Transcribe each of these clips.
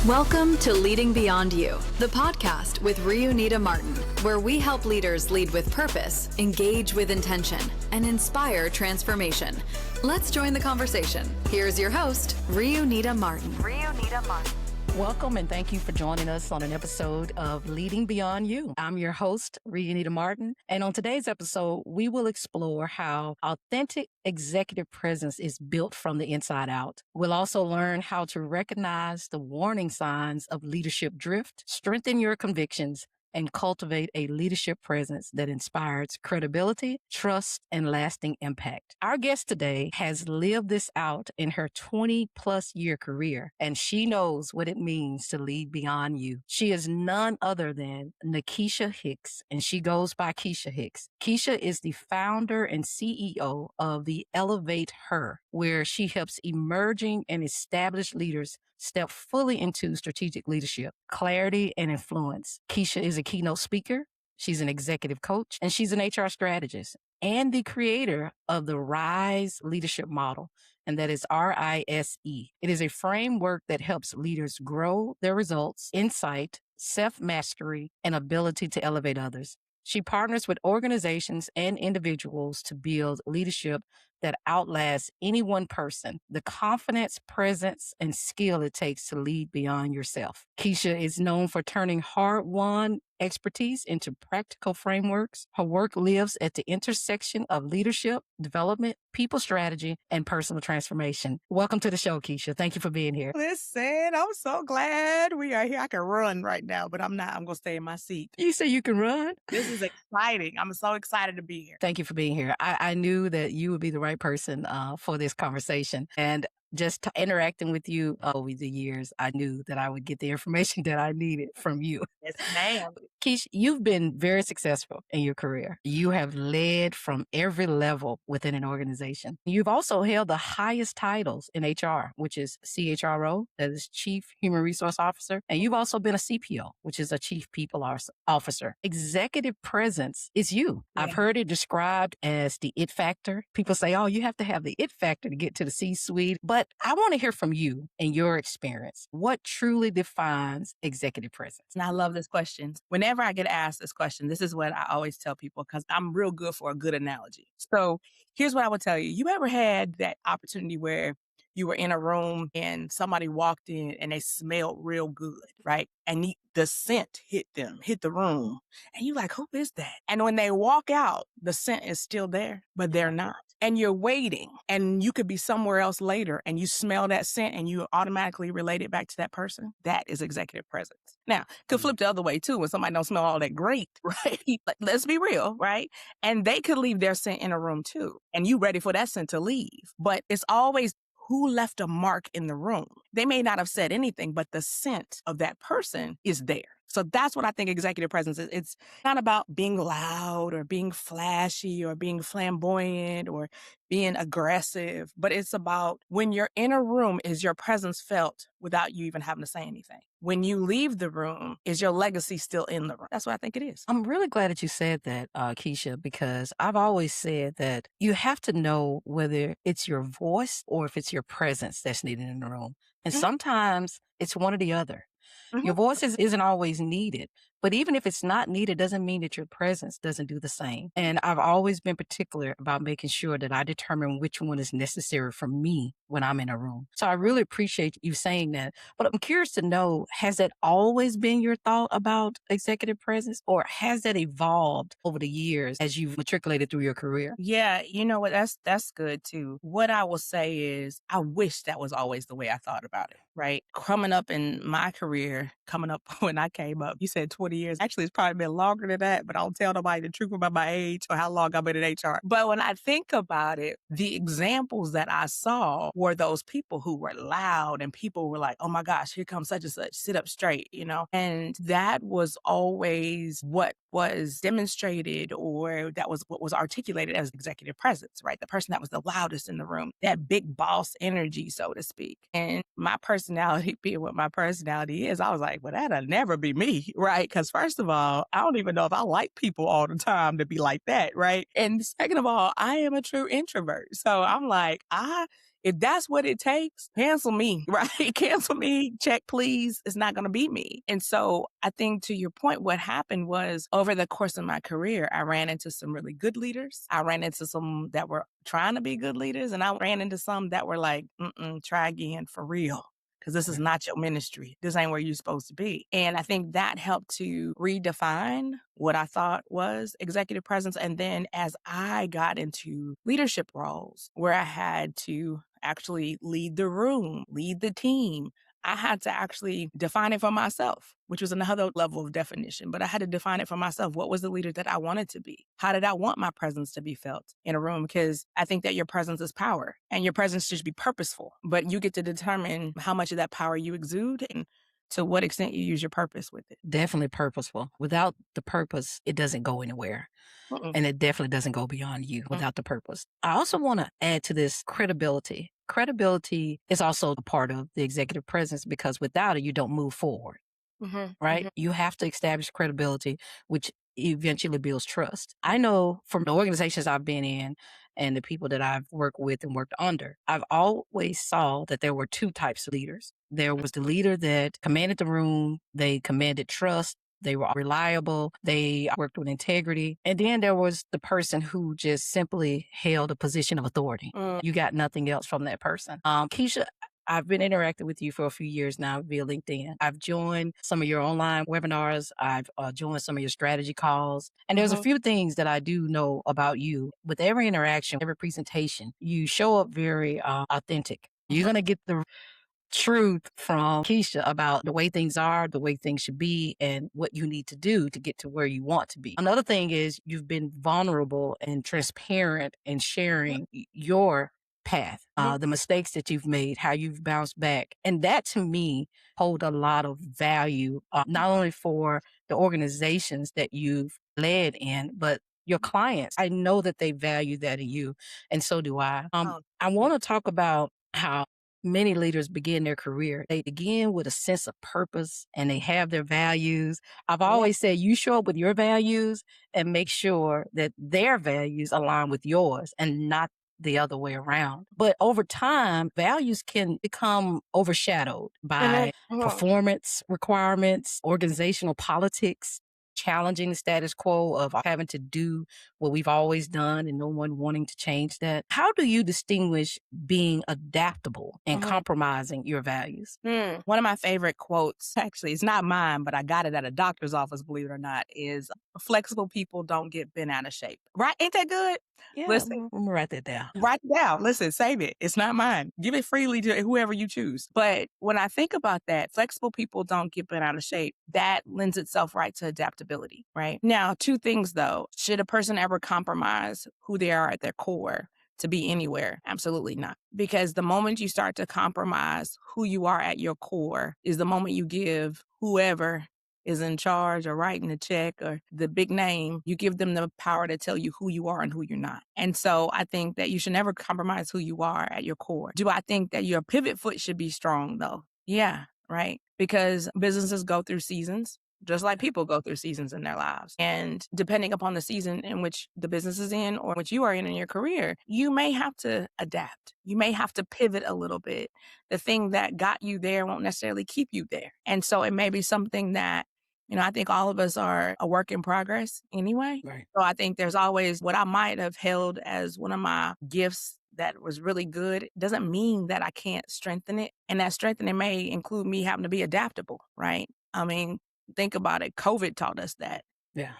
Welcome to Leading Beyond You, the podcast with Nita Martin, where we help leaders lead with purpose, engage with intention, and inspire transformation. Let's join the conversation. Here's your host, Nita Martin. Welcome and thank you for joining us on an episode of Leading Beyond You. I'm your host, Nita Martin, and on today's episode, we will explore how authentic executive presence is built from the inside out. We'll also learn how to recognize the warning signs of leadership drift, strengthen your convictions, and cultivate a leadership presence that inspires credibility, trust, and lasting impact. Our guest today has lived this out in her 20-plus year career, and she knows what it means to lead beyond you. She is none other than Kisha Hicks, and she goes by Kisha Hicks. Kisha is the founder and CEO of the Elevate Her, where she helps emerging and established leaders step fully into strategic leadership, clarity, and influence. Kisha is a keynote speaker. She's an executive coach, and she's an HR strategist and the creator of the RISE leadership model, and that is RISE. It is a framework that helps leaders grow their results, insight, self-mastery, and ability to elevate others. She partners with organizations and individuals to build leadership that outlasts any one person, the confidence, presence, and skill it takes to lead beyond yourself. Kisha is known for turning hard-won expertise into practical frameworks. Her work lives at the intersection of leadership, development, people strategy, and personal transformation. Welcome to the show, Kisha. Thank you for being here. Listen, I'm so glad we are here. I can run right now, but I'm not. I'm going to stay in my seat. You say you can run? This is exciting. I'm so excited to be here. Thank you for being here. I knew that you would be the right person for this conversation. And just interacting with you over the years, I knew that I would get the information that I needed from you. Yes, ma'am. Kisha, you've been very successful in your career. You have led from every level within an organization. You've also held the highest titles in HR, which is CHRO, that is Chief Human Resource Officer. And you've also been a CPO, which is a Chief People Officer. Executive presence is you. Yeah. I've heard it described as the it factor. People say, oh, you have to have the it factor to get to the C-suite. But I want to hear from you and your experience. What truly defines executive presence? And I love this question. Whenever I get asked this question, this is what I always tell people because I'm real good for a good analogy. So here's what I would tell you. You ever had that opportunity where you were in a room and somebody walked in and they smelled real good, right? And the scent hit the room. And you're like, who is that? And when they walk out, the scent is still there, but they're not. And you're waiting and you could be somewhere else later and you smell that scent and you automatically relate it back to that person. That is executive presence. Now, could flip the other way too when somebody don't smell all that great, right? Let's be real, right? And they could leave their scent in a room too. And you ready for that scent to leave. But it's always who left a mark in the room. They may not have said anything, but the scent of that person is there. So that's what I think executive presence is. It's not about being loud or being flashy or being flamboyant or being aggressive, but it's about when you're in a room, is your presence felt without you even having to say anything? When you leave the room, is your legacy still in the room? That's what I think it is. I'm really glad that you said that, Kisha, because I've always said that you have to know whether it's your voice or if it's your presence that's needed in the room. And sometimes it's one or the other. Your voice isn't always needed, but even if it's not needed, doesn't mean that your presence doesn't do the same. And I've always been particular about making sure that I determine which one is necessary for me when I'm in a room. So I really appreciate you saying that. But I'm curious to know, has that always been your thought about executive presence, or has that evolved over the years as you've matriculated through your career? Yeah, you know what? That's good too. What I will say is I wish that was always the way I thought about it, right? Coming up in my career, coming up when I came up, you said 20 years. Actually, it's probably been longer than that, but I don't tell nobody the truth about my age or how long I've been in HR. But when I think about it, the examples that I saw were those people who were loud and people were like, oh my gosh, here comes such and such, sit up straight, you know? And that was always what was demonstrated, or that was what was articulated as executive presence, right? The person that was the loudest in the room, that big boss energy, so to speak. And my personality being what my personality is, I was like, well, that'll never be me, right? Because first of all, I don't even know if I like people all the time to be like that, right? And second of all, I am a true introvert. So I'm like, If that's what it takes, cancel me, right? Cancel me, check please. It's not going to be me. And so I think to your point, what happened was over the course of my career, I ran into some really good leaders. I ran into some that were trying to be good leaders, and I ran into some that were like, try again for real. Because this is not your ministry. This ain't where you're supposed to be. And I think that helped to redefine what I thought was executive presence. And then as I got into leadership roles where I had to actually lead the room, lead the team, I had to actually define it for myself, which was another level of definition. But I had to define it for myself. What was the leader that I wanted to be? How did I want my presence to be felt in a room? Because I think that your presence is power and your presence should be purposeful. But you get to determine how much of that power you exude and to what extent you use your purpose with it. Definitely purposeful. Without the purpose, it doesn't go anywhere. And it definitely doesn't go beyond you without the purpose. I also want to add to this credibility. Credibility is also a part of the executive presence because without it, you don't move forward, right? You have to establish credibility, which eventually builds trust. I know from the organizations I've been in and the people that I've worked with and worked under, I've always saw that there were two types of leaders. There was the leader that commanded the room, they commanded trust, they were reliable, they worked with integrity. And then there was the person who just simply held a position of authority. You got nothing else from that person. Kisha, I've been interacting with you for a few years now via LinkedIn. I've joined some of your online webinars. I've joined some of your strategy calls. And there's a few things that I do know about you. With every interaction, every presentation, you show up very authentic. You're going to get the truth from Kisha about the way things are, the way things should be, and what you need to do to get to where you want to be. Another thing is you've been vulnerable and transparent in sharing your path, the mistakes that you've made, how you've bounced back. And that to me hold a lot of value, not only for the organizations that you've led in, but your clients. I know that they value that in you, and so do I. I want to talk about how many leaders begin their career. They begin with a sense of purpose and they have their values. I've always said you show up with your values and make sure that their values align with yours and not the other way around. But over time, values can become overshadowed by performance requirements, organizational politics, challenging the status quo of having to do what we've always done and no one wanting to change that. How do you distinguish being adaptable and compromising your values? One of my favorite quotes, actually, it's not mine, but I got it at a doctor's office, believe it or not, is flexible people don't get bent out of shape. Right? Ain't that good? Yeah, Listen, I'm gonna write that down. write it down. Listen, save it. It's not mine. Give it freely to whoever you choose. But when I think about that, flexible people don't get bent out of shape. That lends itself right to adaptability, right? Now, two things though. Should a person ever compromise who they are at their core to be anywhere? Absolutely not. Because the moment you start to compromise who you are at your core is the moment you give whoever is in charge or writing the check or the big name, you give them the power to tell you who you are and who you're not. And so I think that you should never compromise who you are at your core. Do I think that your pivot foot should be strong though? Yeah, right. Because businesses go through seasons. Just like people go through seasons in their lives. And depending upon the season in which the business is in or which you are in your career, you may have to adapt. You may have to pivot a little bit. The thing that got you there won't necessarily keep you there. And so it may be something that, I think all of us are a work in progress anyway. Right. So I think there's always what I might have held as one of my gifts that was really good doesn't mean that I can't strengthen it. And that strengthening may include me having to be adaptable, right? I mean, think about it. COVID taught us that. Yeah.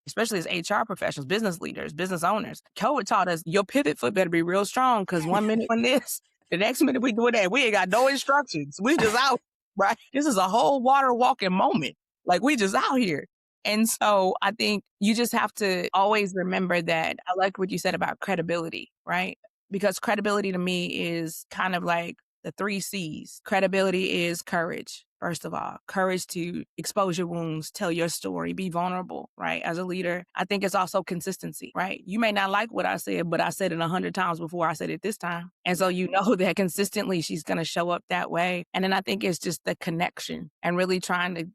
Especially as HR professionals, business leaders, business owners. COVID taught us your pivot foot better be real strong because 1 minute on this, the next minute we do that. We ain't got no instructions. We just out, right? This is a whole water walking moment. Like we just out here. And so I think you just have to always remember that. I like what you said about credibility, right? Because credibility to me is kind of like the 3 C's. Credibility is courage. First of all, courage to expose your wounds, tell your story, be vulnerable, right? As a leader, I think it's also consistency, right? You may not like what I said, but I said it 100 times before I said it this time. And so you know that consistently she's going to show up that way. And then I think it's just the connection and really trying to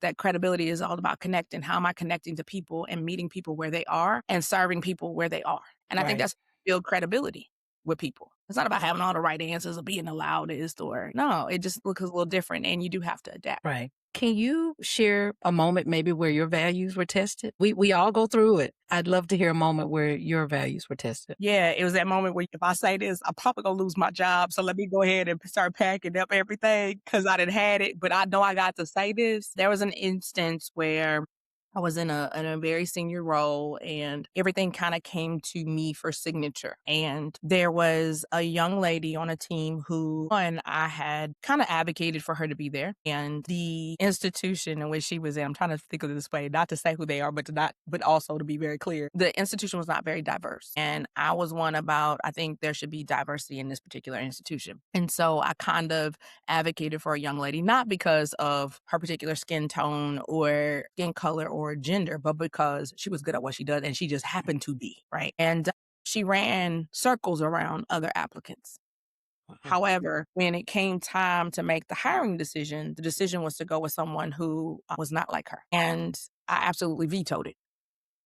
that credibility is all about connecting. How am I connecting to people and meeting people where they are and serving people where they are? And I think that's build credibility. with people. It's not about having all the right answers or being the loudest or no, it just looks a little different and you do have to adapt. Right. Can you share a moment maybe where your values were tested? We all go through it. I'd love to hear a moment where your values were tested. Yeah, it was that moment where if I say this, I'm probably gonna lose my job. So let me go ahead and start packing up everything because I didn't had it, but I know I got to say this. There was an instance where I was in a very senior role and everything kind of came to me for signature. And there was a young lady on a team who, and I had kind of advocated for her to be there. And the institution in which she was in, I'm trying to think of this way, not to say who they are, but also to be very clear, the institution was not very diverse. And I was one about, I think there should be diversity in this particular institution. And so I kind of advocated for a young lady, not because of her particular skin tone or skin color or gender, but because she was good at what she does and she just happened to be, right? And she ran circles around other applicants. However, when it came time to make the hiring decision, the decision was to go with someone who was not like her. And I absolutely vetoed it.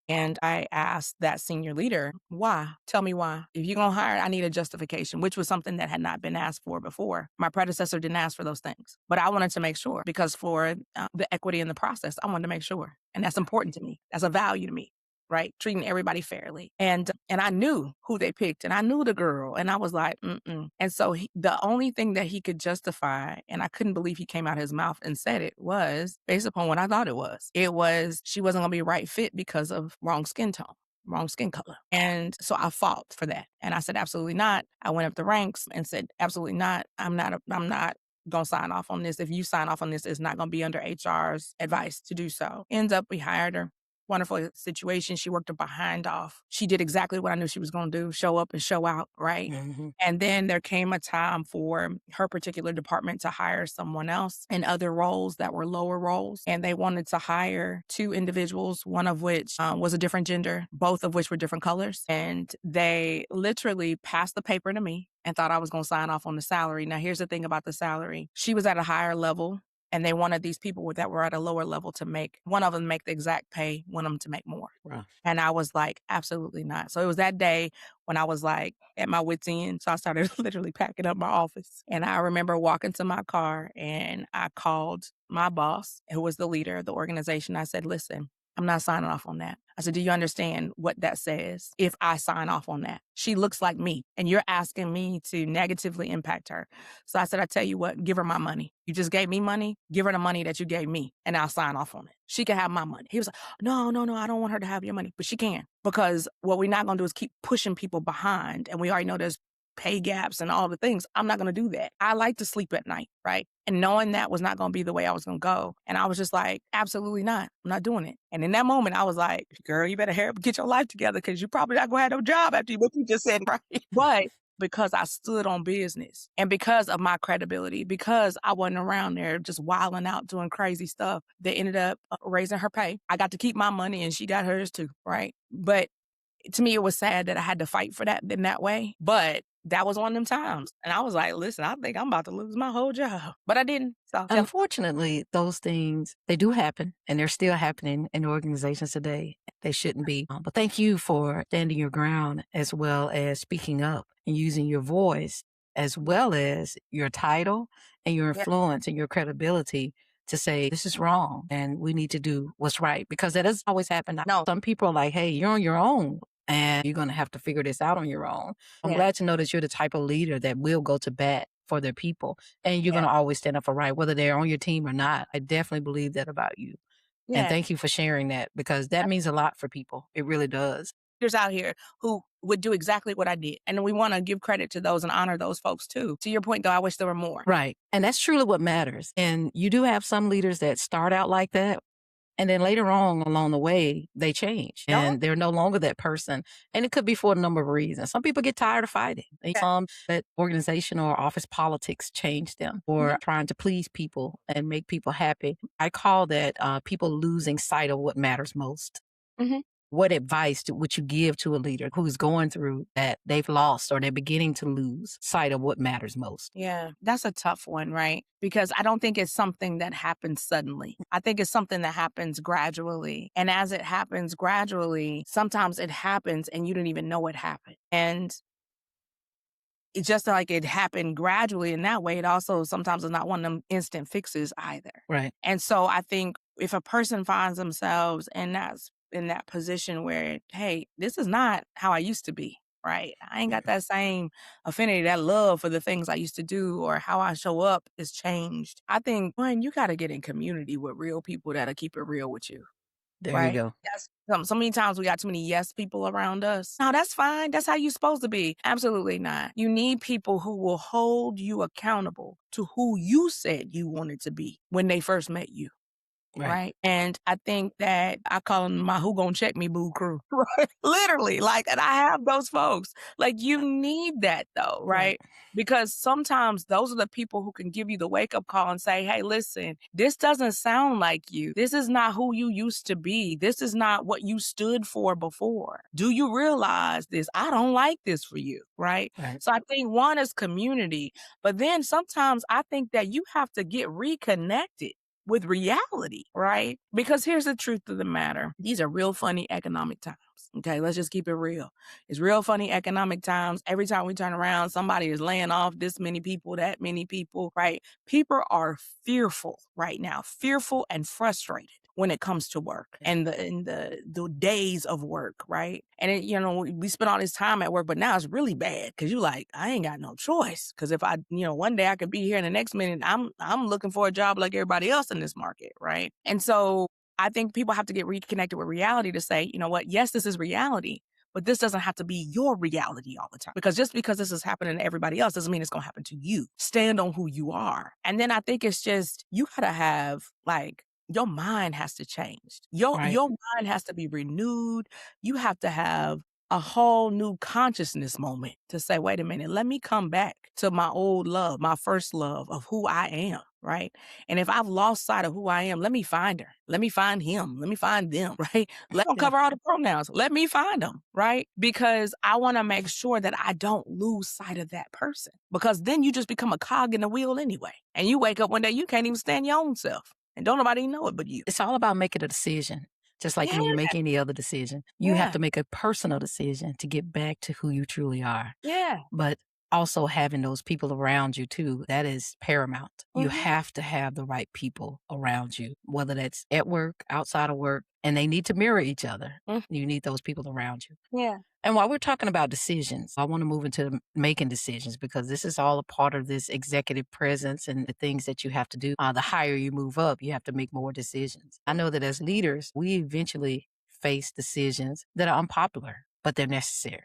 And I asked that senior leader, why? Tell me why. If you're going to hire, I need a justification, which was something that had not been asked for before. My predecessor didn't ask for those things, but I wanted to make sure because for the equity in the process, I wanted to make sure. And that's important to me. That's a value to me, right? Treating everybody fairly. And I knew who they picked and I knew the girl and I was like, mm-mm. And so the only thing that he could justify, and I couldn't believe he came out of his mouth and said it, was based upon what I thought it was. It was she wasn't going to be a right fit because of wrong skin tone, wrong skin color. And so I fought for that. And I said, absolutely not. I went up the ranks and said, absolutely not. I'm not going to sign off on this. If you sign off on this, it's not going to be under HR's advice to do so. Ends up, we hired her. Wonderful situation. She worked her behind off. She did exactly what I knew she was going to do, show up and show out, right? Mm-hmm. And then there came a time for her particular department to hire someone else in other roles that were lower roles. And they wanted to hire two individuals, one of which was a different gender, both of which were different colors. And they literally passed the paper to me and thought I was going to sign off on the salary. Now, here's the thing about the salary. She was at a higher level. And they wanted these people that were at a lower level to make, one of them make the exact pay, one of them to make more. Wow. And I was like, absolutely not. So it was that day when I was like at my wit's end. So I started literally packing up my office. And I remember walking to my car and I called my boss, who was the leader of the organization. I said, listen, I'm not signing off on that. I said, do you understand what that says if I sign off on that? She looks like me and you're asking me to negatively impact her. So I said, I tell you what, give her my money. You just gave me money. Give her the money that you gave me and I'll sign off on it. She can have my money. He was like, no, I don't want her to have your money, but she can, because what we're not going to do is keep pushing people behind. And we already know there's pay gaps and all the things. I'm not going to do that. I like to sleep at night, right? And knowing that was not going to be the way I was going to go. And I was just like, absolutely not. I'm not doing it. And in that moment, I was like, girl, you better get your life together because you're probably not going to have no job after what you just said, right? But because I stood on business and because of my credibility, because I wasn't around there just wilding out doing crazy stuff, they ended up raising her pay. I got to keep my money and she got hers too, right? But to me, it was sad that I had to fight for that in that way. But that was one of them times. And I was like, listen, I think I'm about to lose my whole job. But I didn't. So unfortunately, those things, they do happen and they're still happening in organizations today. They shouldn't be. But thank you for standing your ground as well as speaking up and using your voice as well as your title and your influence and your credibility to say, this is wrong and we need to do what's right, because that doesn't always happen. No. Some people are like, hey, you're on your own and you're going to have to figure this out on your own. I'm glad to know that you're the type of leader that will go to bat for their people and you're going to always stand up for right, whether they're on your team or not. I definitely believe that about you. And thank you for sharing that, because that means a lot for people. It really does. There's out here who would do exactly what I did. And we want to give credit to those and honor those folks too. To your point, though, I wish there were more. Right. And that's truly what matters. And you do have some leaders that start out like that. And then later on along the way, they change and they're no longer that person. And it could be for a number of reasons. Some people get tired of fighting. Some that organization or office politics change them, or trying to please people and make people happy. I call that people losing sight of what matters most. Mm-hmm. What advice would you give to a leader who's going through that they've lost or they're beginning to lose sight of what matters most? Yeah, that's a tough one, right? Because I don't think it's something that happens suddenly. I think it's something that happens gradually. And as it happens gradually, sometimes it happens and you didn't even know it happened. And it's just like it happened gradually in that way. It also sometimes is not one of them instant fixes either. Right. And so I think if a person finds themselves in that position where, hey, this is not how I used to be, right? I ain't got that same affinity, that love for the things I used to do or how I show up is changed. I think, one, you got to get in community with real people that'll keep it real with you. There you Right? go. That's so many times we got too many yes people around us. No, that's fine. That's how you're supposed to be. Absolutely not. You need people who will hold you accountable to who you said you wanted to be when they first met you. Right. And I think that I call them my who gonna check me boo crew. Right. Literally. Like, and I have those folks. Like, you need that though, right? Because sometimes those are the people who can give you the wake up call and say, hey, listen, this doesn't sound like you. This is not who you used to be. This is not what you stood for before. Do you realize this? I don't like this for you. Right. So I think one is community, but then sometimes I think that you have to get reconnected with reality, right? Because here's the truth of the matter. These are real funny economic times. Okay, let's just keep it real. It's real funny economic times. Every time we turn around, somebody is laying off this many people, that many people, right? People are fearful right now, fearful and frustrated when it comes to work and the days of work, right? And it, we spend all this time at work, but now it's really bad because you're like, I ain't got no choice. Because if I, one day I could be here and the next minute I'm looking for a job like everybody else in this market, right? And so I think people have to get reconnected with reality to say, you know what? Yes, this is reality, but this doesn't have to be your reality all the time. Because just because this is happening to everybody else doesn't mean it's going to happen to you. Stand on who you are. And then I think it's just, you got to have your mind has to change. Your mind has to be renewed. You have to have a whole new consciousness moment to say, wait a minute, let me come back to my old love, my first love of who I am, right? And if I've lost sight of who I am, let me find her. Let me find him. Let me find them, right? Let them cover all the pronouns. Let me find them, right? Because I want to make sure that I don't lose sight of that person, because then you just become a cog in the wheel anyway. And you wake up one day, you can't even stand your own self. And don't nobody know it but you. It's all about making a decision. Just like when you make any other decision, you have to make a personal decision to get back to who you truly are. Yeah. But also having those people around you too, that is paramount. You have to have the right people around you, whether that's at work, outside of work, and they need to mirror each other. You need those people around you. Yeah. And while we're talking about decisions, I want to move into making decisions, because this is all a part of this executive presence and the things that you have to do. The higher you move up, you have to make more decisions. I know that as leaders, we eventually face decisions that are unpopular, but they're necessary.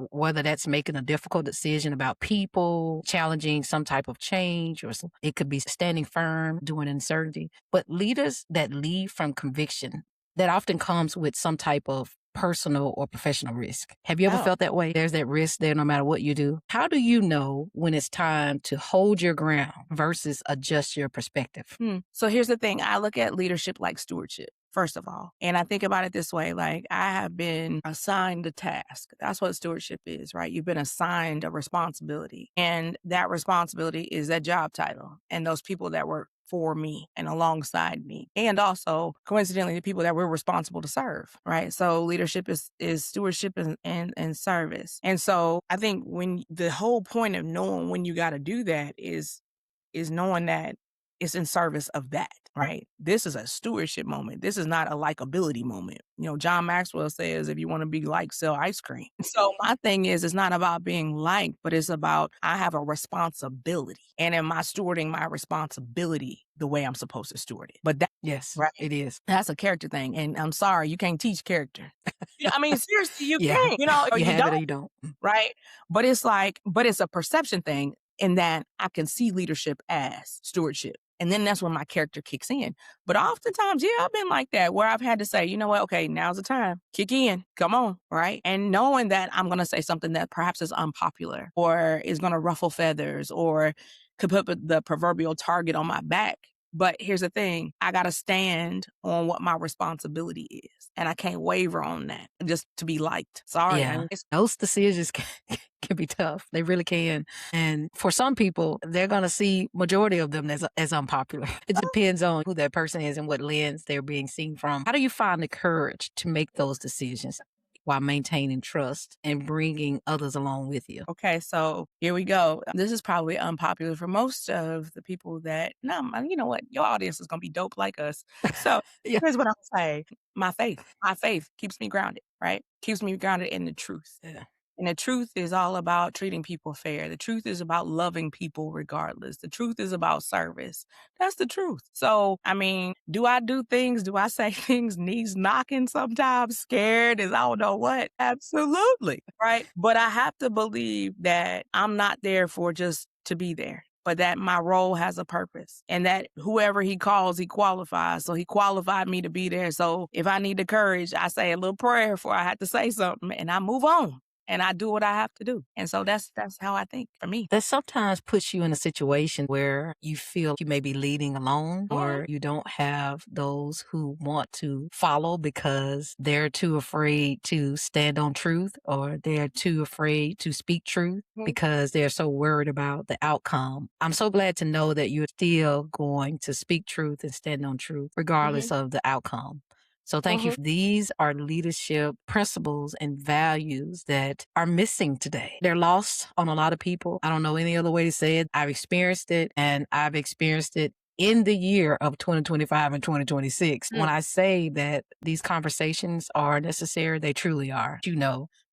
Whether that's making a difficult decision about people, challenging some type of change, or it could be standing firm during uncertainty. But leaders that lead from conviction, that often comes with some type of personal or professional risk. Have you ever felt that way? There's that risk there no matter what you do. How do you know when it's time to hold your ground versus adjust your perspective? So here's the thing. I look at leadership like stewardship, first of all. And I think about it this way, like, I have been assigned a task. That's what stewardship is, right? You've been assigned a responsibility. And that responsibility is that job title and those people that work for me and alongside me. And also, coincidentally, the people that we're responsible to serve, right? So leadership is stewardship and service. And so I think when the whole point of knowing when you got to do that is knowing that it's in service of that, right? This is a stewardship moment. This is not a likability moment. John Maxwell says, if you want to be liked, sell ice cream. So my thing is, it's not about being liked, but it's about, I have a responsibility. And am I stewarding my responsibility the way I'm supposed to steward it? But that, yes, right, it is. That's a character thing. And I'm sorry, you can't teach character. I mean, seriously, you Yeah. can't, or You you have it or don't, you don't. right? But it's a perception thing, in that I can see leadership as stewardship. And then that's when my character kicks in. But oftentimes, I've been like that, where I've had to say, you know what? Okay, now's the time. Kick in. Come on. Right. And knowing that I'm going to say something that perhaps is unpopular or is going to ruffle feathers or could put the proverbial target on my back. But here's the thing. I got to stand on what my responsibility is. And I can't waver on that just to be liked. Sorry. Yeah. Those decisions can be tough. They really can. And for some people, they're going to see majority of them as unpopular. It depends on who that person is and what lens they're being seen from. How do you find the courage to make those decisions? while maintaining trust and bringing others along with you? Okay, so here we go. This is probably unpopular for most of the people that, no, you know what? Your audience is going to be dope like us. So Yeah. here's what I'll say. My faith keeps me grounded, right? Keeps me grounded in the truth. Yeah. And the truth is all about treating people fair. The truth is about loving people regardless. The truth is about service. That's the truth. So, I mean, do I do things? Do I say things knees knocking sometimes, scared as I don't know what? Absolutely. Right. But I have to believe that I'm not there for just to be there, but that my role has a purpose and that whoever he calls, he qualifies. So he qualified me to be there. So if I need the courage, I say a little prayer before I have to say something and I move on. And I do what I have to do. And so that's how I think for me. That sometimes puts you in a situation where you feel you may be leading alone or you don't have those who want to follow because they're too afraid to stand on truth or they're too afraid to speak truth because they're so worried about the outcome. I'm so glad to know that you're still going to speak truth and stand on truth regardless of the outcome. So thank you. These are leadership principles and values that are missing today. They're lost on a lot of people. I don't know any other way to say it. I've experienced it and I've experienced it in the year of 2025 and 2026. When I say that these conversations are necessary, they truly are,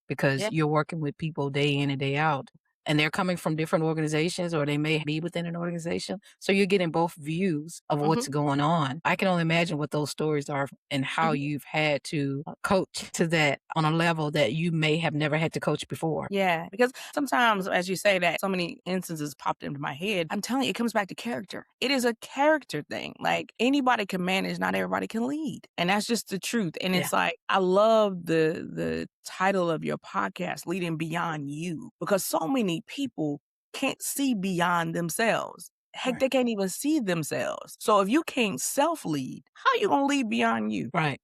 because you're working with people day in and day out. And they're coming from different organizations or they may be within an organization. So you're getting both views of what's going on. I can only imagine what those stories are and how you've had to coach to that on a level that you may have never had to coach before. Yeah, because sometimes, as you say that, so many instances popped into my head. I'm telling you, it comes back to character. It is a character thing. Like anybody can manage, not everybody can lead. And that's just the truth. And it's like, I love the title of your podcast, Leading Beyond You, because so many people can't see beyond themselves. Heck, they can't even see themselves. So if you can't self-lead, how you going to lead beyond you? Right.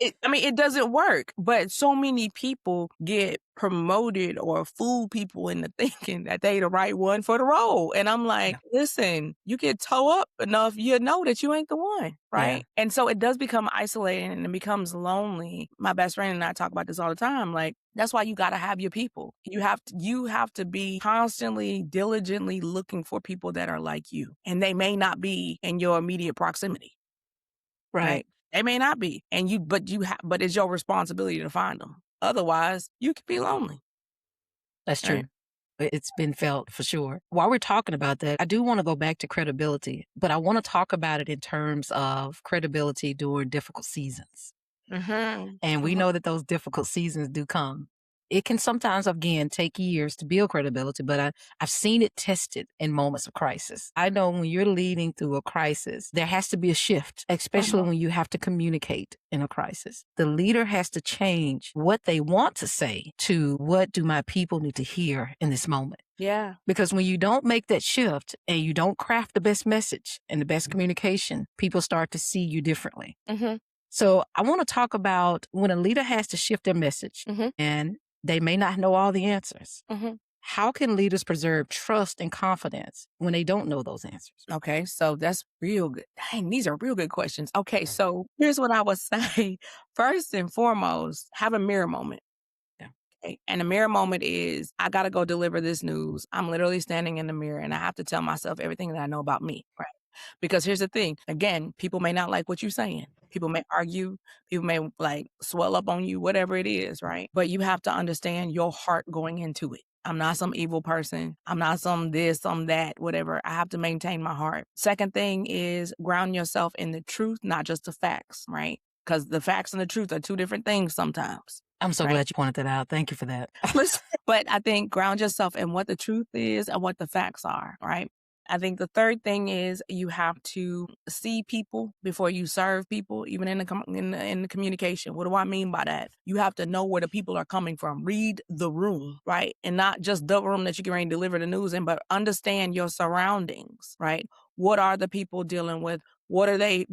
It doesn't work. But so many people get promoted or fool people into thinking that they the right one for the role. And I'm like, listen, you get toe up enough, you know that you ain't the one. Right. And so it does become isolating and it becomes lonely. My best friend and I talk about this all the time. Like, that's why you got to have your people. You have to be constantly, diligently looking for people that are like you. And they may not be in your immediate proximity. Right. They may not be. But it's your responsibility to find them. Otherwise, you could be lonely. That's true. It's been felt for sure. While we're talking about that, I do want to go back to credibility, but I want to talk about it in terms of credibility during difficult seasons. And we know that those difficult seasons do come. It can sometimes, again, take years to build credibility, but I've seen it tested in moments of crisis. I know when you're leading through a crisis, there has to be a shift, especially when you have to communicate in a crisis. The leader has to change what they want to say to what do my people need to hear in this moment. Yeah. Because when you don't make that shift and you don't craft the best message and the best communication, people start to see you differently. So I want to talk about when a leader has to shift their message and they may not know all the answers. How can leaders preserve trust and confidence when they don't know those answers? Okay, so that's real good. Dang, these are real good questions. Okay, so here's what I would say. First and foremost, have a mirror moment. Okay? And the mirror moment is, I got to go deliver this news. I'm literally standing in the mirror and I have to tell myself everything that I know about me. Right. Because here's the thing. Again, people may not like what you're saying. People may argue. People may like swell up on you, whatever it is, right? But you have to understand your heart going into it. I'm not some evil person. I'm not some this, some that, whatever. I have to maintain my heart. Second thing is ground yourself in the truth, not just the facts, right? Because the facts and the truth are two different things sometimes. I'm so glad you pointed that out. Thank you for that. But I think ground yourself in what the truth is and what the facts are, right? I think the third thing is you have to see people before you serve people, even in the communication. What do I mean by that? You have to know where the people are coming from. Read the room, right? And not just the room that you can ready to deliver the news in, but understand your surroundings, right? What are the people dealing with? What are they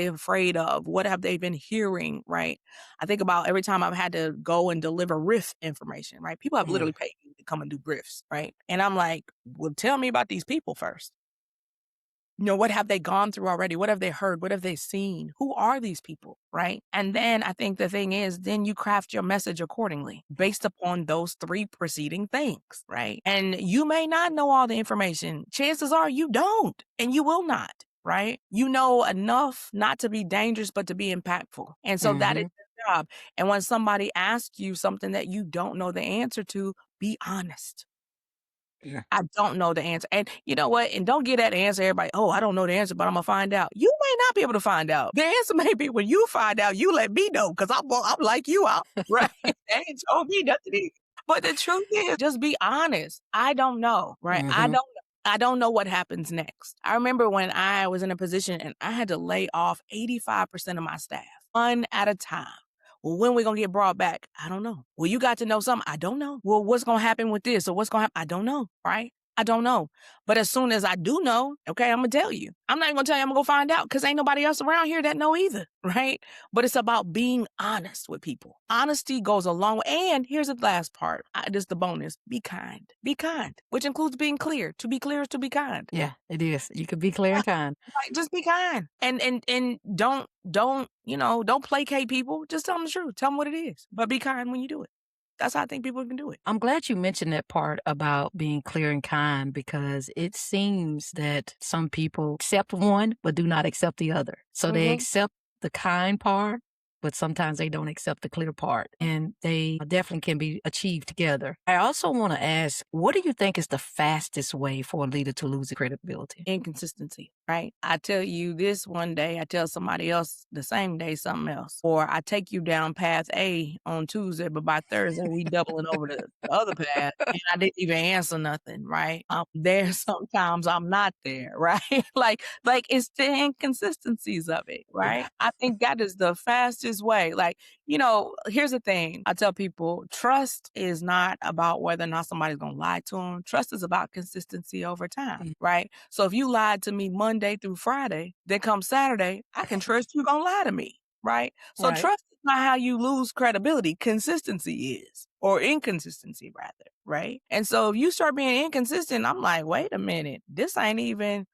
afraid of? What have they been hearing, right? I think about every time I've had to go and deliver riff information, right? People have literally paid me to come and do riffs, right? And I'm like, well, tell me about these people first. What have they gone through already? What have they heard? What have they seen? Who are these people, right? And then I think the thing is, then you craft your message accordingly based upon those three preceding things, right? And you may not know all the information. Chances are you don't, and you will not, right? You know enough not to be dangerous, but to be impactful. And so that is your job. And when somebody asks you something that you don't know the answer to, be honest. Yeah. I don't know the answer. And you know what? And don't get that answer, everybody, oh, I don't know the answer, but I'm going to find out. You may not be able to find out. The answer may be when you find out, you let me know because I'm like you out, right? They ain't told me nothing either. But the truth is, just be honest. I don't know, right? I don't know what happens next. I remember when I was in a position and I had to lay off 85% of my staff, one at a time. Well, when we going to get brought back? I don't know. Well, you got to know something? I don't know. Well, what's going to happen with this? Or what's going to happen? I don't know, right? I don't know. But as soon as I do know, okay, I'm going to tell you. I'm not even going to tell you, I'm going to go find out because ain't nobody else around here that know either, right? But it's about being honest with people. Honesty goes a long way. And here's the last part. This is the bonus. Be kind. Be kind, which includes being clear. To be clear is to be kind. Yeah, it is. You could be clear and kind. Right, just be kind. And don't placate people. Just tell them the truth. Tell them what it is. But be kind when you do it. That's how I think people can do it. I'm glad you mentioned that part about being clear and kind because it seems that some people accept one but do not accept the other. So they accept the kind part, but sometimes they don't accept the clear part. And they definitely can be achieved together. I also want to ask, what do you think is the fastest way for a leader to lose credibility? Inconsistency, right? I tell you this one day, I tell somebody else the same day something else. Or I take you down path A on Tuesday, but by Thursday we doubling over the other path and I didn't even answer nothing, right? I'm there sometimes, I'm not there, right? like it's the inconsistencies of it, right? Yeah. I think that is the fastest way. Like, here's the thing. I tell people, trust is not about whether or not somebody's going to lie to them. Trust is about consistency over time, right? So if you lied to me Monday through Friday, then come Saturday, I can trust you going to lie to me, right? So Right. trust is not how you lose credibility. Consistency is, or inconsistency rather, right? And so if you start being inconsistent, I'm like, wait a minute, this ain't even,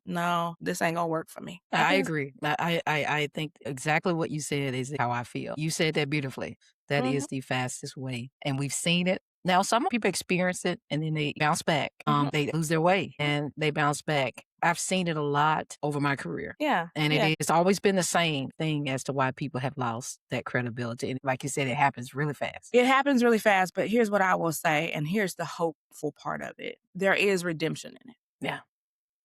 no, this ain't gonna work for me. I agree. I think exactly what you said is how I feel. You said that beautifully. That is the fastest way. And we've seen it. Now, some people experience it and then they bounce back. They lose their way and they bounce back. I've seen it a lot over my career. Yeah. And it's always been the same thing as to why people have lost that credibility. And like you said, it happens really fast. It happens really fast, but here's what I will say, and here's the hopeful part of it. There is redemption in it. Yeah.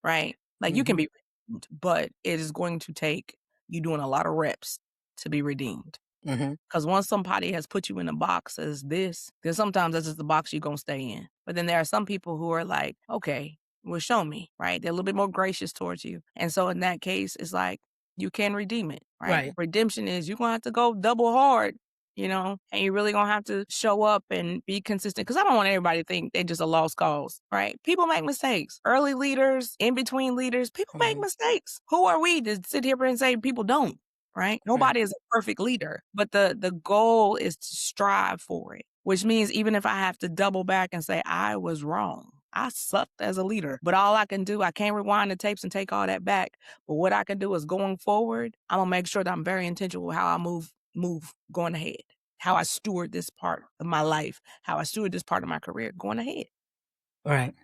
Right? Like you can be redeemed, but it is going to take you doing a lot of reps to be redeemed. Because once somebody has put you in a box as this, then sometimes that's just the box you're going to stay in. But then there are some people who are like, okay, well, show me, right? They're a little bit more gracious towards you. And so in that case, it's like you can redeem it, right? Right. Redemption is you're going to have to go double hard, and you're really going to have to show up and be consistent. Because I don't want everybody to think they're just a lost cause, right? People make mistakes. Early leaders, in between leaders, people make mistakes. Who are we to sit here and say people don't? Right? Nobody is a perfect leader, but the goal is to strive for it, which means even if I have to double back and say, I was wrong, I sucked as a leader, but all I can do, I can't rewind the tapes and take all that back. But what I can do is going forward, I'm gonna make sure that I'm very intentional with how I move going ahead, how I steward this part of my life, how I steward this part of my career going ahead. Right.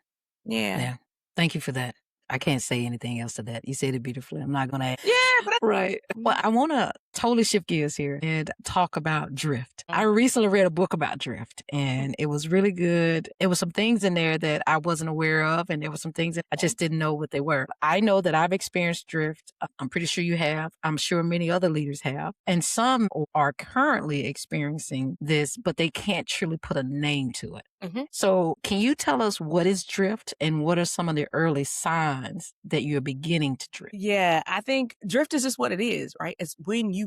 Yeah. Yeah. Thank you for that. I can't say anything else to that. You said it beautifully. I'm not going to. Yeah, but Right. Well, I want to totally shift gears here and talk about drift. I recently read a book about drift and it was really good. It was some things in there that I wasn't aware of and there were some things that I just didn't know what they were. I know that I've experienced drift. I'm pretty sure you have. I'm sure many other leaders have. And some are currently experiencing this, but they can't truly put a name to it. So can you tell us what is drift and what are some of the early signs that you're beginning to drift? Yeah, I think drift is just what it is, right? It's when you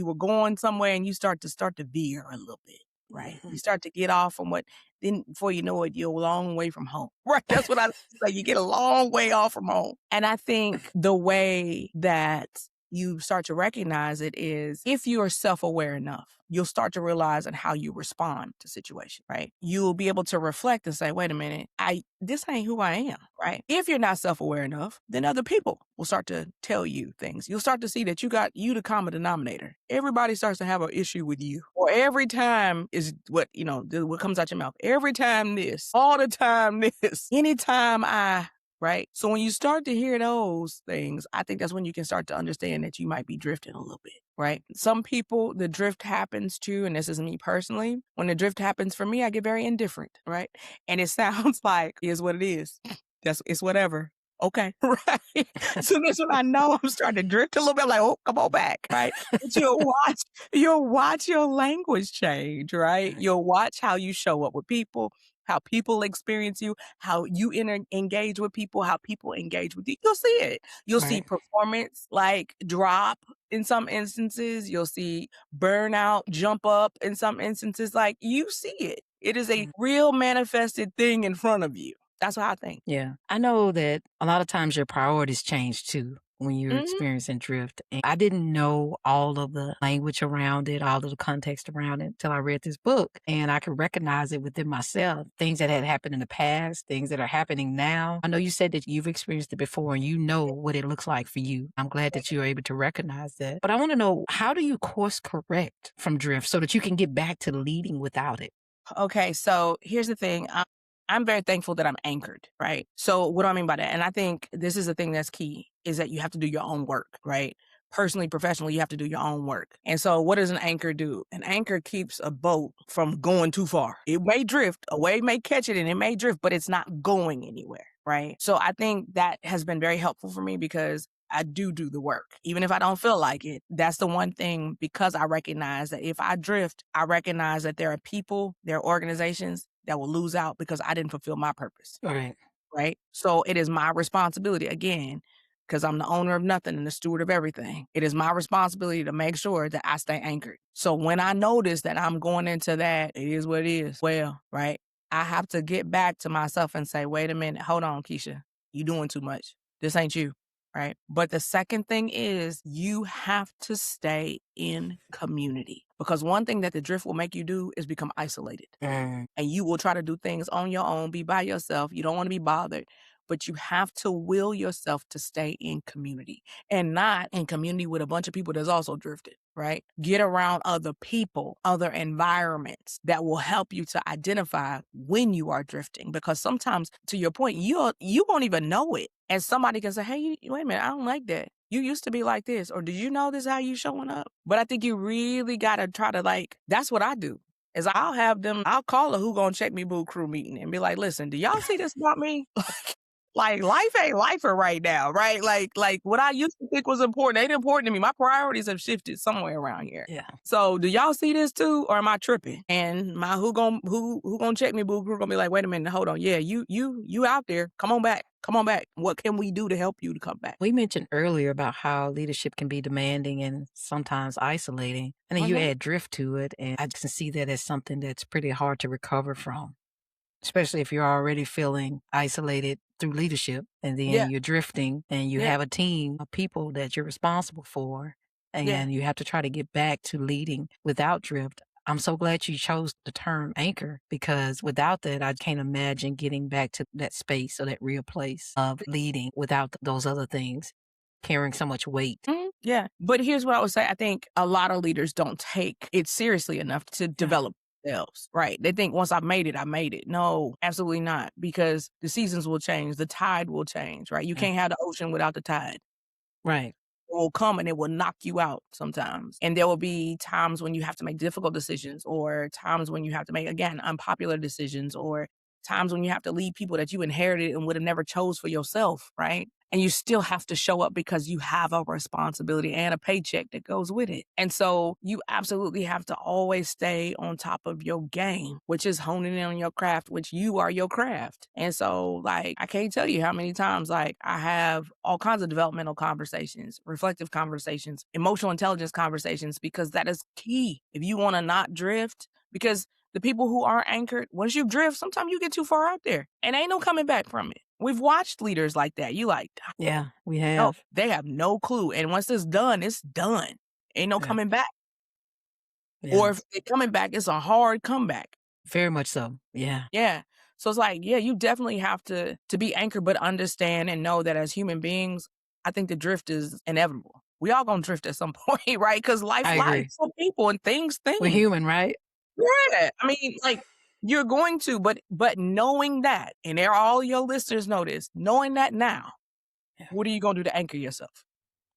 were going somewhere and you start to veer a little bit, right? You start to get off from then before you know it, you're a long way from home, right? That's what I say. You get a long way off from home. And I think the way that you start to recognize it is if you are self-aware enough, you'll start to realize on how you respond to situations, right? You'll be able to reflect and say, wait a minute, this ain't who I am, right? If you're not self-aware enough, then other people will start to tell you things. You'll start to see that you got you the common denominator. Everybody starts to have an issue with you. Or every time is what, what comes out your mouth. Every time this, all the time this, anytime right? So when you start to hear those things, I think that's when you can start to understand that you might be drifting a little bit, right? Some people, the drift happens to, and this is me personally, when the drift happens for me, I get very indifferent, right? And it sounds like, is what it is. It's whatever. Okay, right? So that's when I know I'm starting to drift a little bit, like, oh, come on back, right? But you'll watch your language change, right? You'll watch how you show up with people, how people experience you, how you engage with people, how people engage with you. You'll see it. You'll see Right. performance like drop in some instances. You'll see burnout jump up in some instances. Like you see it. It is a real manifested thing in front of you. That's what I think. Yeah. I know that a lot of times your priorities change too when you're Mhm. experiencing drift. And I didn't know all of the language around it, all of the context around it until I read this book. And I could recognize it within myself, things that had happened in the past, things that are happening now. I know you said that you've experienced it before and you know what it looks like for you. I'm glad that you're able to recognize that. But I want to know, how do you course correct from drift so that you can get back to leading without it? Okay, so here's the thing. I'm very thankful that I'm anchored, right? So what do I mean by that? And I think this is the thing that's key is that you have to do your own work, right? Personally, professionally, you have to do your own work. And so what does an anchor do? An anchor keeps a boat from going too far. It may drift, a wave may catch it and it may drift, but it's not going anywhere, right? So I think that has been very helpful for me because I do the work. Even if I don't feel like it, that's the one thing because I recognize that if I drift, I recognize that there are people, there are organizations that will lose out because I didn't fulfill my purpose, Right. right? So it is my responsibility again, because I'm the owner of nothing and the steward of everything. It is my responsibility to make sure that I stay anchored. So when I notice that I'm going into that, it is what it is. Well, right? I have to get back to myself and say, wait a minute, hold on, Kisha, you doing too much. This ain't you. Right. But the second thing is you have to stay in community because one thing that the drift will make you do is become isolated Mm. and you will try to do things on your own, be by yourself. You don't want to be bothered, but you have to will yourself to stay in community and not in community with a bunch of people that's also drifted, right? Get around other people, other environments that will help you to identify when you are drifting. Because sometimes, to your point, you won't even know it. And somebody can say, hey, wait a minute, I don't like that. You used to be like this, or did you know this how you showing up? But I think you really got to try to that's what I do is I'll call a who gonna check me boo crew meeting and be like, listen, do y'all see this about me? Like life ain't lifer right now, right? Like what I used to think was important ain't important to me. My priorities have shifted somewhere around here. Yeah. So do y'all see this too, or am I tripping? And my who gonna check me boo crew gonna be like, wait a minute, hold on, yeah, you out there, come on back. What can we do to help you to come back? We mentioned earlier about how leadership can be demanding and sometimes isolating. And then you Mhm. add drift to it. And I can see that as something that's pretty hard to recover from, especially if you're already feeling isolated through leadership and Yeah, then you're drifting and you yeah, have a team of people that you're responsible for yeah. and you have to try to get back to leading without drift. I'm so glad you chose the term anchor because without that, I can't imagine getting back to that space or that real place of leading without those other things carrying so much weight. Mhm, yeah. But here's what I would say. I think a lot of leaders don't take it seriously enough to Yeah. develop themselves, right? They think once I've made it, I made it. No, absolutely not. Because the seasons will change, the tide will change, right? You Mm. can't have the ocean without the tide. Right. It will come and it will knock you out sometimes. And there will be times when you have to make difficult decisions or times when you have to make, again, unpopular decisions or times when you have to lead people that you inherited and would have never chose for yourself, right? And you still have to show up because you have a responsibility and a paycheck that goes with it. And so you absolutely have to always stay on top of your game, which is honing in on your craft, which you are your craft. And so, I can't tell you how many times, I have all kinds of developmental conversations, reflective conversations, emotional intelligence conversations, because that is key. If you want to not drift, because the people who are anchored, once you drift, sometimes you get too far out there and ain't no coming back from it. We've watched leaders like that. You like, Yeah, we no, have. they have no clue. And once it's done, it's done. Ain't no Yeah. coming back. Yeah. Or if they're coming back, it's a hard comeback. Very much so. Yeah. Yeah. So it's like, yeah, you definitely have to be anchored, but understand and know that as human beings, I think the drift is inevitable. We all gonna drift at some point, right? Because life, I agree. for people and things. We're human, right? Yeah. I mean, like, you're going to, but knowing that, and all your listeners know this, knowing that now, Yeah. what are you gonna do to anchor yourself?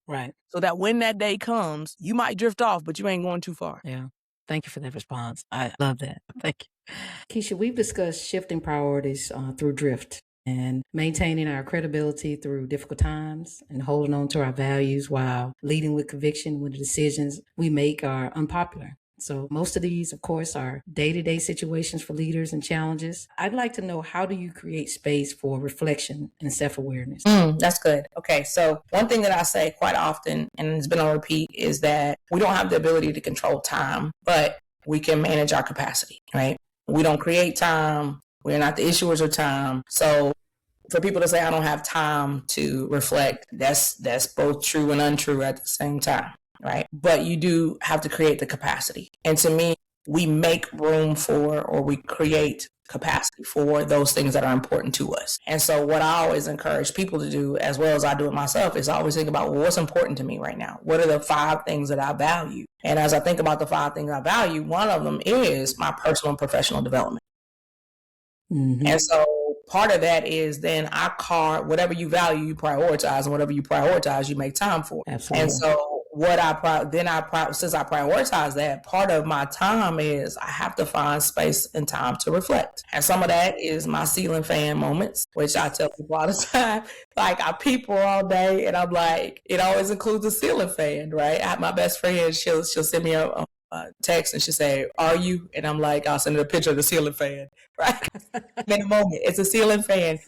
Right. So that when that day comes, you might drift off, but you ain't going too far. Yeah. Thank you for that response. I love that. Thank you. Keisha, we've discussed shifting priorities through drift and maintaining our credibility through difficult times and holding on to our values while leading with conviction when the decisions we make are unpopular. So most of these, of course, are day-to-day situations for leaders and challenges. I'd like to know, how do you create space for reflection and self-awareness? That's good. Okay, so one thing that I say quite often, and it's been on repeat, is that we don't have the ability to control time, but we can manage our capacity, right? We don't create time. We're not the issuers of time. So for people to say, I don't have time to reflect, that's both true and untrue at the same time. Right. But you do have to create the capacity. And to me, we make room for, or we create capacity for those things that are important to us. And so what I always encourage people to do, as well as I do it myself, is always think about, well, what's important to me right now? What are the 5 things that I value? And as I think about the 5 things I value, one of them is my personal and professional development. Mm-hmm. And so part of that is then I card whatever you value, you prioritize, and whatever you prioritize, you make time for. Absolutely. And so what since I prioritize that, part of my time is I have to find space and time to reflect. And some of that is my ceiling fan moments, which I tell people all the time. Like, I people all day, and I'm like, it always includes a ceiling fan, right? My best friend, she'll send me a text and she'll say, "Are you?" And I'm like, I'll send her a picture of the ceiling fan, right? In a moment, it's a ceiling fan,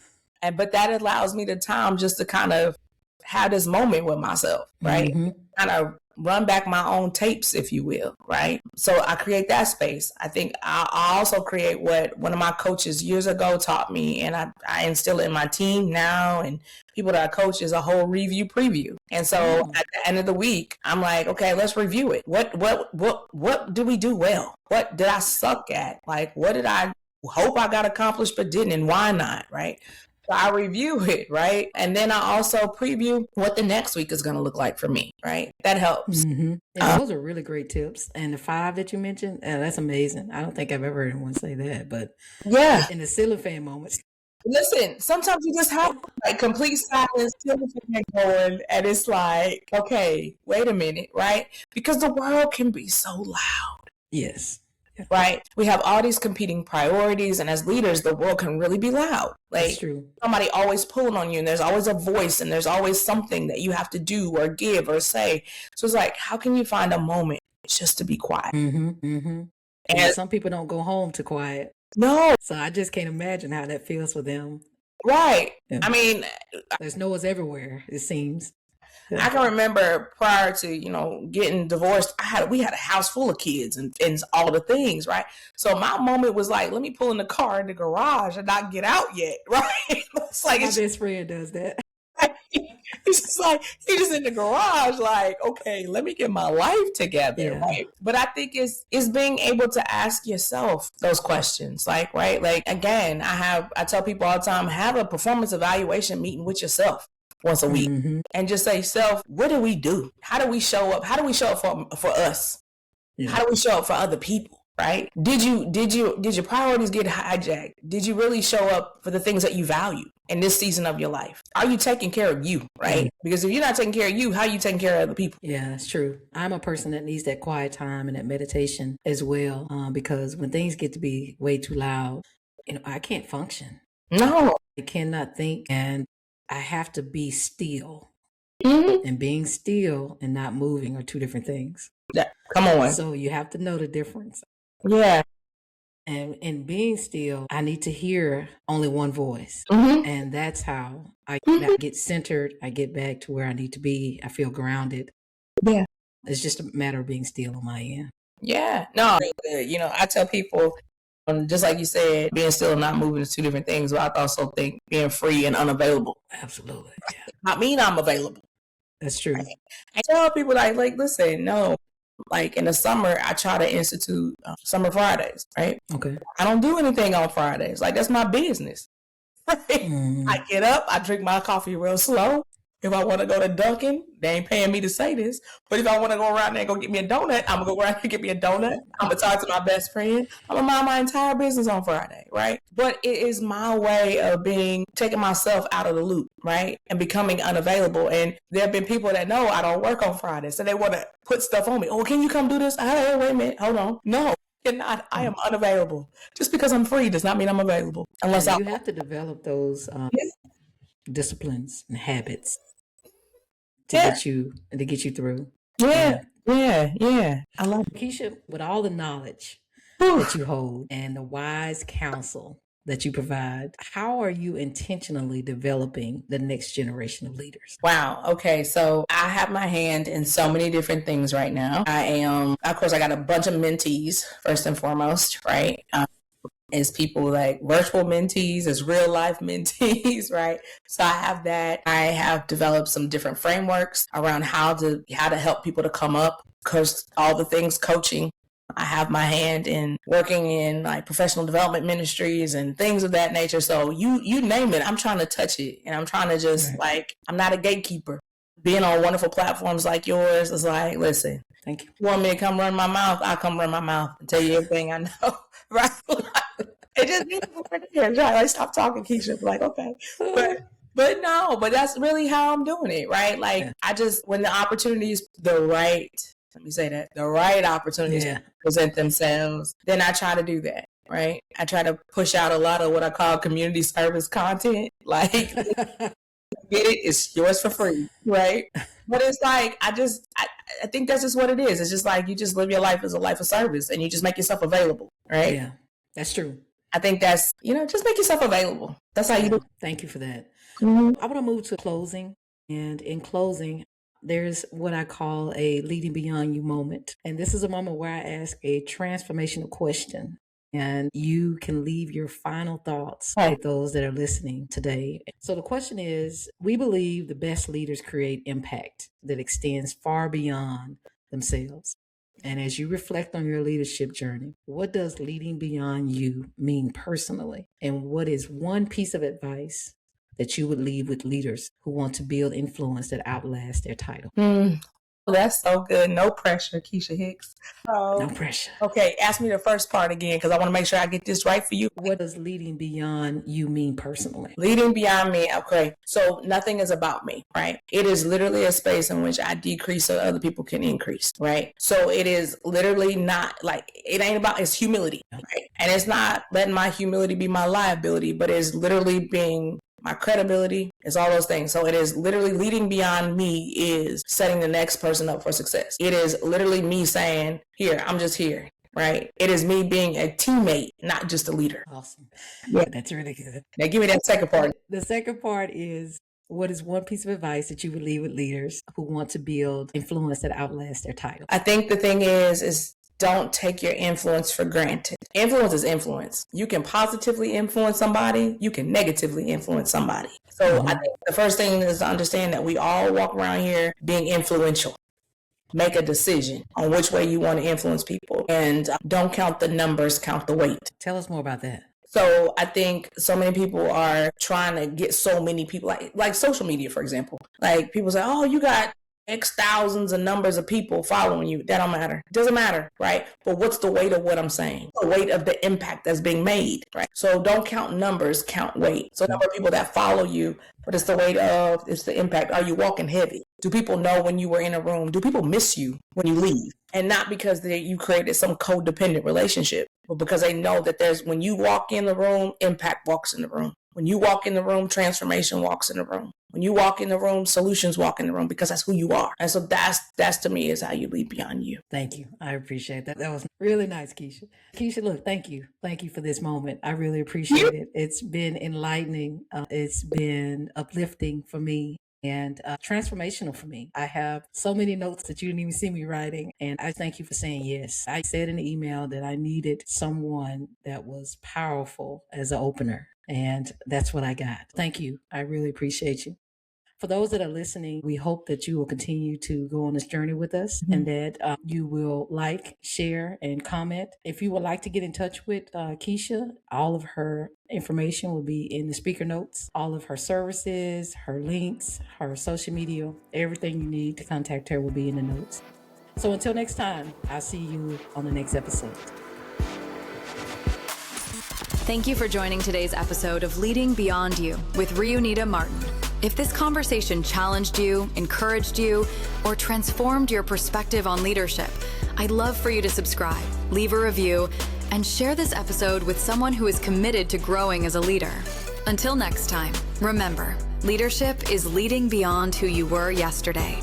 but that allows me the time just to kind of have this moment with myself, right? Mm-hmm. Kind of run back my own tapes, if you will, right? So I create that space. I think I also create what one of my coaches years ago taught me, and I instill it in my team now, and people that I coach, is a whole review preview. And so at the end of the week, I'm like, okay, let's review it. What did we do well? What did I suck at? Like, what did I hope I got accomplished but didn't, and why not, right? So I review it, right? And then I also preview what the next week is going to look like for me, right? That helps. Mm-hmm. Yeah, those are really great tips. And the 5 that you mentioned, that's amazing. I don't think I've ever heard anyone say that, but yeah, in the ceiling fan moments. Listen, sometimes you just have like complete silence, ceiling fan going, and it's like, okay, wait a minute, right? Because the world can be so loud. Yes. Right? We have all these competing priorities, and as leaders, the world can really be loud. Like, that's true. Somebody always pulling on you, and there's always a voice, and there's always something that you have to do or give or say. So it's like, how can you find a moment just to be quiet? Mm-hmm, mm-hmm. And some people don't go home to quiet. No. So I just can't imagine how that feels for them. Right. Yeah. I mean, there's noise everywhere, it seems. Yeah. I can remember prior to, getting divorced, we had a house full of kids and all the things, right? So my moment was like, let me pull in the car in the garage and not get out yet, right? It's like my best friend does that. It's just like, he's just in the garage, like, okay, let me get my life together, right? But I think it's being able to ask yourself those questions, like, right? Like, again, I tell people all the time, have a performance evaluation meeting with yourself once a week, and just say, self, what do we do? How do we show up? How do we show up for us? Yeah. How do we show up for other people? Right? Did your priorities get hijacked? Did you really show up for the things that you value in this season of your life? Are you taking care of you? Right? Because if you're not taking care of you, how are you taking care of other people? Yeah, that's true. I'm a person that needs that quiet time and that meditation as well, because when things get to be way too loud, I can't function. No, I cannot think, and I have to be still. And being still and not moving are 2 different things. Yeah, come on. So you have to know the difference. Yeah. And in being still, I need to hear only one voice. And that's how I get centered. I get back to where I need to be. I feel grounded. Yeah. It's just a matter of being still on my end. Yeah. No, I tell people, Just like you said, being still and not moving is two different things. But I also think being free and unavailable. Absolutely. Yeah. I mean, I'm available. That's true. I tell people like, listen, no. Like in the summer, I try to institute summer Fridays, right? Okay. I don't do anything on Fridays. Like that's my business. Right? I get up, I drink my coffee real slow. If I want to go to Dunkin', they ain't paying me to say this. But if I want to go around there and go get me a donut, I'm going to go around and get me a donut. I'm going to talk to my best friend. I'm going to mind my entire business on Friday, right? But it is my way of taking myself out of the loop, right? And becoming unavailable. And there have been people that know I don't work on Friday. So they want to put stuff on me. Oh, can you come do this? Hey, wait a minute. Hold on. No. Cannot. I am unavailable. Just because I'm free does not mean I'm available. Unless you have to develop those disciplines and habits to get you through. Yeah. I love it. Kisha, with all the knowledge that you hold and the wise counsel that you provide, how are you intentionally developing the next generation of leaders? Wow. Okay. So I have my hand in so many different things right now. Of course, I got a bunch of mentees, first and foremost, right? As people like virtual mentees, as real life mentees, right? So I have that. I have developed some different frameworks around how to help people to come up, because all the things coaching. I have my hand in working in like professional development ministries and things of that nature. So you name it, I'm trying to touch it, and I'm trying to just I'm not a gatekeeper. Being on wonderful platforms like yours is like, listen, thank you. You want me to come run my mouth? I'll come run my mouth and tell you everything I know, right? It just needs to like, stop talking, Kisha. Like, okay, but no, but that's really how I'm doing it, right? Like, I just when the opportunities, the right opportunities present themselves, then I try to do that. Right. I try to push out a lot of what I call community service content. Like, get it, it's yours for free. Right. But it's like, I think that's just what it is. It's just like, you just live your life as a life of service, and you just make yourself available. Right. Yeah, that's true. I think that's, just make yourself available. That's how you do it. Thank you for that. Mm-hmm. I want to move to closing. And in closing, there's what I call a leading beyond you moment. And this is a moment where I ask a transformational question, and you can leave your final thoughts with those that are listening today. So the question is, we believe the best leaders create impact that extends far beyond themselves. And as you reflect on your leadership journey, what does leading beyond you mean personally? And what is one piece of advice that you would leave with leaders who want to build influence that outlasts their title? That's so good. No pressure, Kisha Hicks. No pressure. Okay, ask me the first part again, because I want to make sure I get this right for you. What does leading beyond you mean personally? Leading beyond me, okay. So nothing is about me, right? It is literally a space in which I decrease so other people can increase, right? So it is literally not like, it ain't about, it's humility, right? And it's not letting my humility be my liability, but it's literally being my credibility, is all those things. So it is literally leading beyond me is setting the next person up for success. It is literally me saying, here, I'm just here, right? It is me being a teammate, not just a leader. Awesome. Yeah. That's really good. Now give me that second part. The second part is, what is one piece of advice that you would leave with leaders who want to build influence that outlasts their title? I think the thing is don't take your influence for granted. Influence is influence. You can positively influence somebody. You can negatively influence somebody. So I think the first thing is to understand that we all walk around here being influential. Make a decision on which way you want to influence people. And don't count the numbers, count the weight. Tell us more about that. So I think so many people are trying to get so many people, like social media, for example. Like people say, oh, you got X thousands of numbers of people following you. That don't matter. It doesn't matter, right? But what's the weight of what I'm saying? The weight of the impact that's being made, right? So don't count numbers, count weight. So number of people that follow you, but it's the weight of, it's the impact. Are you walking heavy? Do people know when you were in a room? Do people miss you when you leave? And not because you created some codependent relationship, but because they know that when you walk in the room, impact walks in the room. When you walk in the room, transformation walks in the room. When you walk in the room, solutions walk in the room, because that's who you are. And so that's to me is how you lead beyond you. Thank you. I appreciate that. That was really nice, Kisha. Kisha, look, thank you. Thank you for this moment. I really appreciate it. It's been enlightening. It's been uplifting for me. and transformational for me. I have so many notes that you didn't even see me writing, and I thank you for saying yes. I said in the email that I needed someone that was powerful as an opener, and that's what I got. Thank you. I really appreciate you. For those that are listening, we hope that you will continue to go on this journey with us and that you will like, share, and comment. If you would like to get in touch with Kisha, all of her information will be in the speaker notes. All of her services, her links, her social media, everything you need to contact her will be in the notes. So until next time, I'll see you on the next episode. Thank you for joining today's episode of Leading Beyond You with Reunita Martin. If this conversation challenged you, encouraged you, or transformed your perspective on leadership, I'd love for you to subscribe, leave a review, and share this episode with someone who is committed to growing as a leader. Until next time, remember, leadership is leading beyond who you were yesterday.